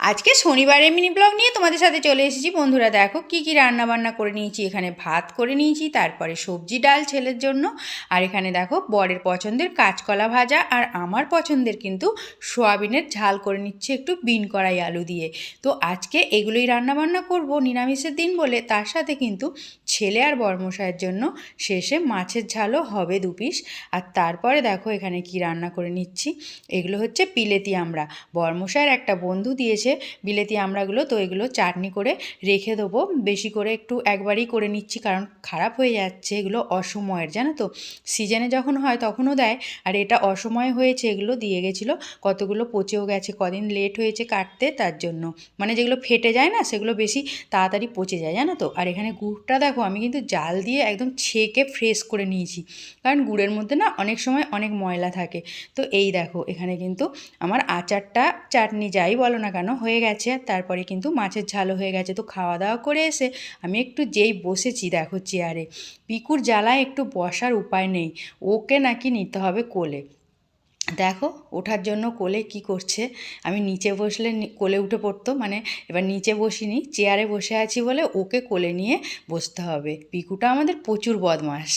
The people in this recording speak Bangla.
আজকে শনিবারে মিনি ব্লগ নিয়ে তোমাদের সাথে চলে এসেছি। বন্ধুরা দেখো কি কি রান্না বান্না করে নিয়েছি। এখানে ভাত করে নিয়েছি, তারপরে সবজি ডাল ছেলের জন্য, আর এখানে দেখো বরের পছন্দের কাঁচকলা ভাজা, আর আমার পছন্দের কিন্তু সোয়াবিনের ঝাল করে নিচ্ছে একটু বিন কড়াই আলু দিয়ে। তো আজকে এগুলোই রান্না বান্না করব, নিরামিষের দিন বলে। তার সাথে কিন্তু ছেলে আর বরমশাইয়ের জন্য শেষে মাছের ঝালও হবে 2 পিস। আর তারপরে দেখো এখানে কি রান্না করে নিচ্ছি। এগুলো হচ্ছে বিলেতি আমড়া, বরমশাইয়ের একটা বন্ধু দিয়েছে বিলেতি আমড়াগুলো। তো এগুলো চাটনি করে রেখে দেবো, বেশি করে একটু একবারই করে নিচ্ছি, কারণ খারাপ হয়ে যাচ্ছে এগুলো অসময়ের, জানো তো। সিজনে যখন হয় তখনও দেয়, আর এটা অসময় হয়েছে, এগুলো দিয়ে গেছিলো, কতগুলো পচেও গেছে, কদিন লেট হয়েছে কাটতে, তার জন্য। মানে যেগুলো ফেটে যায় না সেগুলো বেশি তাড়াতাড়ি পচে যায়, জানো তো। আর এখানে গুড়টা দেখো আমি কিন্তু জাল দিয়ে একদম ছেঁকে ফ্রেশ করে নিয়েছি, কারণ গুড়ের মধ্যে না অনেক সময় অনেক ময়লা থাকে। তো এই দেখো এখানে কিন্তু আমার আচারটা চাটনি যাই বলো না কেন হয়ে গেছে। আর তারপরে কিন্তু মাছের ঝালও হয়ে গেছে। তো খাওয়া দাওয়া করে এসে আমি একটু যেই বসেছি দেখো চেয়ারে, পিকুর জ্বালায় একটু বসার উপায় নেই, ওকে নাকি নিতে হবে কোলে। দেখো ওঠার জন্য কোলে কি করছে, আমি নিচে বসলে কোলে উঠে পড়তো, মানে এবার নিচে বসিনি, চেয়ারে বসে আছি বলে ওকে কোলে নিয়ে বসতে হবে। পিকুটা আমাদের প্রচুর বদমাশ।